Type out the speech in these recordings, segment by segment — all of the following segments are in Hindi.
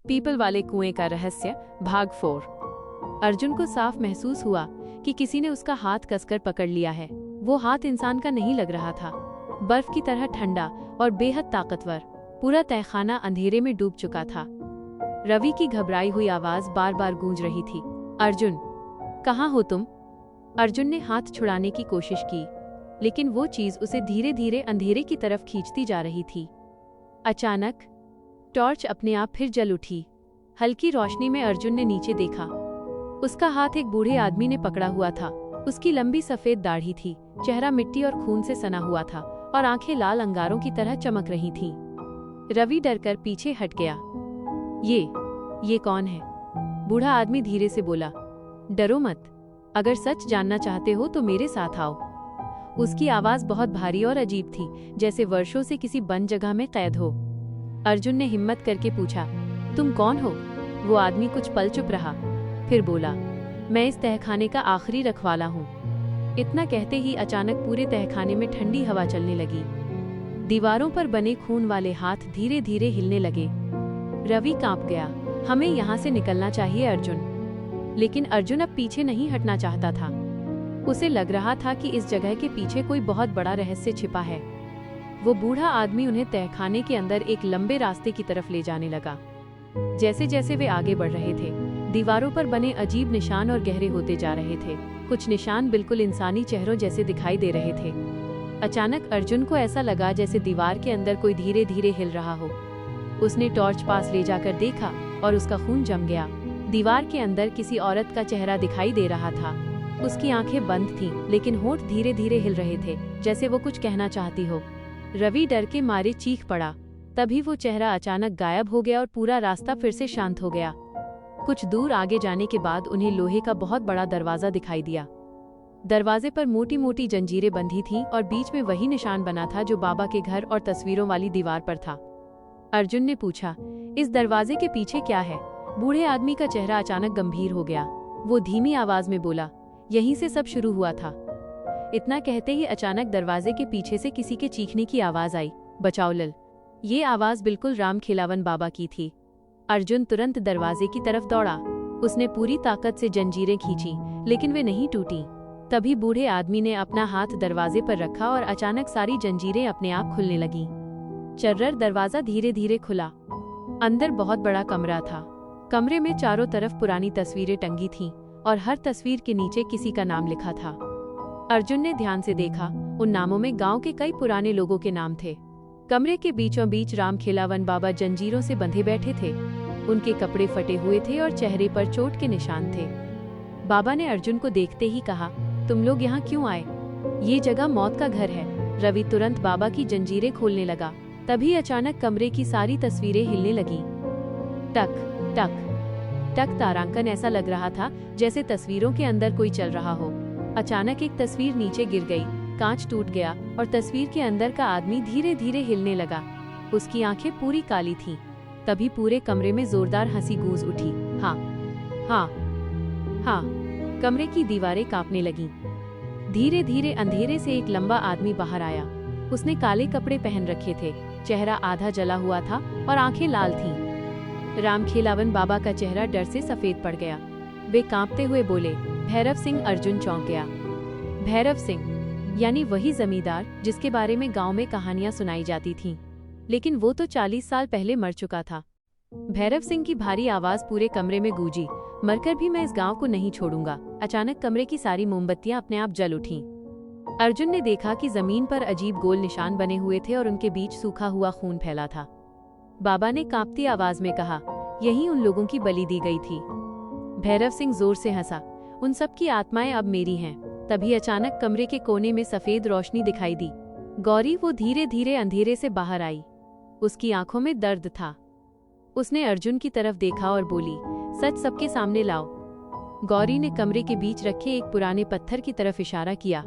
पीपल वाले कुएं का रहस्य भाग 4। अर्जुन को साफ महसूस हुआ कि किसी ने उसका हाथ कसकर पकड़ लिया है। वो हाथ इंसान का नहीं लग रहा था, बर्फ की तरह ठंडा और बेहद ताकतवर। पूरा तहखाना अंधेरे में डूब चुका था। रवि की घबराई हुई आवाज बार बार गूंज रही थी, अर्जुन, कहाँ हो तुम? अर्जुन ने हाथ छुड़ाने की कोशिश की, लेकिन वो चीज उसे धीरे धीरे अंधेरे की तरफ खींचती जा रही थी। अचानक टॉर्च अपने आप फिर जल उठी। हल्की रोशनी में अर्जुन ने नीचे देखा। उसका हाथ एक बूढ़े आदमी ने पकड़ा हुआ था। उसकी लंबी सफेद दाढ़ी थी, चेहरा मिट्टी और खून से सना हुआ था और आंखें लाल अंगारों की तरह चमक रही थीं। रवि डरकर पीछे हट गया। ये कौन है? बूढ़ा आदमी धीरे से बोला। डरो मत, अगर सच जानना चाहते हो तो मेरे साथ आओ। उसकी आवाज बहुत भारी और अजीब थी, जैसे वर्षों से किसी बंद जगह में कैद हो। अर्जुन ने हिम्मत करके पूछा, तुम कौन हो? वो आदमी कुछ पल चुप रहा, फिर बोला, मैं इस तहखाने का आखिरी रखवाला हूँ। इतना कहते ही अचानक पूरे तहखाने में ठंडी हवा चलने लगी। दीवारों पर बने खून वाले हाथ धीरे धीरे हिलने लगे। रवि कांप गया। हमें यहाँ से निकलना चाहिए अर्जुन। लेकिन अर्जुन अब पीछे नहीं हटना चाहता था। उसे लग रहा था कि इस जगह के पीछे कोई बहुत बड़ा रहस्य छिपा है। वो बूढ़ा आदमी उन्हें तहखाने के अंदर एक लंबे रास्ते की तरफ ले जाने लगा। जैसे जैसे वे आगे बढ़ रहे थे, दीवारों पर बने अजीब निशान और गहरे होते जा रहे थे। कुछ निशान बिल्कुल इंसानी चेहरों जैसे दिखाई दे रहे थे। अचानक अर्जुन को ऐसा लगा जैसे दीवार के अंदर कोई धीरे धीरे हिल रहा हो। उसने टॉर्च पास ले जाकर देखा और उसका खून जम गया। दीवार के अंदर किसी औरत का चेहरा दिखाई दे रहा था। उसकी आंखें बंद थीं, लेकिन होंठ धीरे धीरे हिल रहे थे, जैसे वो कुछ कहना चाहती हो। रवि डर के मारे चीख पड़ा। तभी वो चेहरा अचानक गायब हो गया और पूरा रास्ता फिर से शांत हो गया। कुछ दूर आगे जाने के बाद उन्हें लोहे का बहुत बड़ा दरवाजा दिखाई दिया। दरवाजे पर मोटी मोटी जंजीरें बंधी थीं और बीच में वही निशान बना था जो बाबा के घर और तस्वीरों वाली दीवार पर था। अर्जुन ने पूछा, इस दरवाजे के पीछे क्या है? बूढ़े आदमी का चेहरा अचानक गंभीर हो गया। वो धीमी आवाज में बोला, यहीं से सब शुरू हुआ था। इतना कहते ही अचानक दरवाजे के पीछे से किसी के चीखने की आवाज आई, बचाओ लल। ये आवाज बिल्कुल रामखेलावन बाबा की थी। अर्जुन तुरंत दरवाजे की तरफ दौड़ा। उसने पूरी ताकत से जंजीरें खींची, लेकिन वे नहीं टूटी। तभी बूढ़े आदमी ने अपना हाथ दरवाजे पर रखा और अचानक सारी जंजीरें अपने आप खुलने लगीं। चर्रर दरवाजा धीरे धीरे खुला। अंदर बहुत बड़ा कमरा था। कमरे में चारों तरफ पुरानी तस्वीरें टंगी थीं और हर तस्वीर के नीचे किसी का नाम लिखा था। अर्जुन ने ध्यान से देखा। उन नामों में गांव के कई पुराने लोगों के नाम थे। कमरे के बीचों बीच रामखेलावन बाबा जंजीरों से बंधे बैठे थे। उनके कपड़े फटे हुए थे और चेहरे पर चोट के निशान थे। बाबा ने अर्जुन को देखते ही कहा, तुम लोग यहाँ क्यों आए? ये जगह मौत का घर है। रवि तुरंत बाबा की जंजीरें खोलने लगा। तभी अचानक कमरे की सारी तस्वीरें हिलने लगीं। टक टक टक तारांकन। ऐसा लग रहा था जैसे तस्वीरों के अंदर कोई चल रहा हो। अचानक एक तस्वीर नीचे गिर गई, कांच टूट गया और तस्वीर के अंदर का आदमी धीरे धीरे हिलने लगा। उसकी आंखें पूरी काली थीं। तभी पूरे कमरे में जोरदार हंसी गूंज उठी। हाँ हाँ हाँ। कमरे की दीवारें कांपने लगीं। धीरे धीरे अंधेरे से एक लंबा आदमी बाहर आया। उसने काले कपड़े पहन रखे थे, चेहरा आधा जला हुआ था और आंखें लाल थीं। रामखेलावन बाबा का चेहरा डर से सफेद पड़ गया। वे कांपते हुए बोले, भैरव सिंह। अर्जुन चौंक गया। भैरव सिंह यानी वही जमींदार जिसके बारे में गांव में कहानियां सुनाई जाती थीं। लेकिन वो तो 40 साल पहले मर चुका था। भैरव सिंह की भारी आवाज पूरे कमरे में गूंजी, मरकर भी मैं इस गांव को नहीं छोड़ूंगा। अचानक कमरे की सारी मोमबत्तियां अपने आप जल उठीं। अर्जुन ने देखा कि जमीन पर अजीब गोल निशान बने हुए थे और उनके बीच सूखा हुआ खून फैला था। बाबा ने कांपती आवाज में कहा, यही उन लोगों की बलि दी गई थी। भैरव सिंह जोर से हंसा, उन सब की आत्माएं अब मेरी हैं। तभी अचानक कमरे के कोने में सफेद रोशनी दिखाई दी। गौरी वो धीरे धीरे अंधेरे से बाहर आई। उसकी आंखों में दर्द था। उसने अर्जुन की तरफ देखा और बोली, सच सबके सामने लाओ। गौरी ने कमरे के बीच रखे एक पुराने पत्थर की तरफ इशारा किया।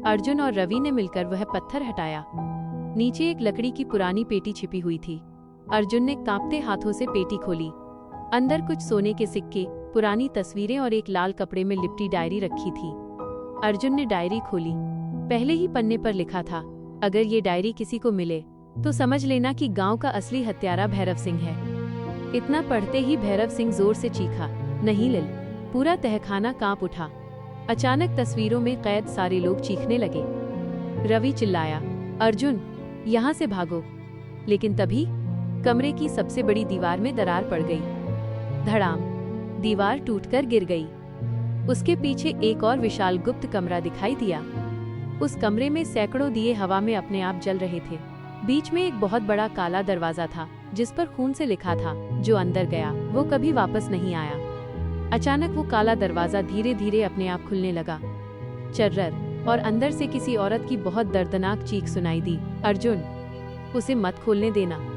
अर्जुन और रवि ने मिलकर वह पत्थर हटाया। नीचे एक लकड़ी की पुरानी पेटी छिपी हुई थी। अर्जुन ने कांपते हाथों से पेटी खोली। अंदर कुछ सोने के सिक्के, पुरानी तस्वीरें और एक लाल कपड़े में लिपटी डायरी रखी थी। अर्जुन ने डायरी खोली। पहले ही पन्ने पर लिखा था, अगर ये डायरी किसी को मिले तो समझ लेना कि गांव का असली हत्यारा भैरव सिंह है। इतना पढ़ते ही भैरव सिंह जोर से चीखा, नहीं लिल। पूरा तहखाना कांप उठा। अचानक तस्वीरों में कैद सारे लोग चीखने लगे। रवि चिल्लाया, अर्जुन, यहाँ से भागो। लेकिन तभी कमरे की सबसे बड़ी दीवार में दरार पड़ गई। धड़ाम, दीवार टूटकर गिर गई। उसके पीछे एक और विशाल गुप्त कमरा दिखाई दिया। उस कमरे में सैकड़ों दिए हवा में अपने आप जल रहे थे। बीच में एक बहुत बड़ा काला दरवाजा था, जिस पर खून से लिखा था, जो अंदर गया वो कभी वापस नहीं आया। अचानक वो काला दरवाजा धीरे धीरे अपने आप खुलने लगा। चर्रर, और अंदर से किसी औरत की बहुत दर्दनाक चीख सुनाई दी, अर्जुन, उसे मत खोलने देना।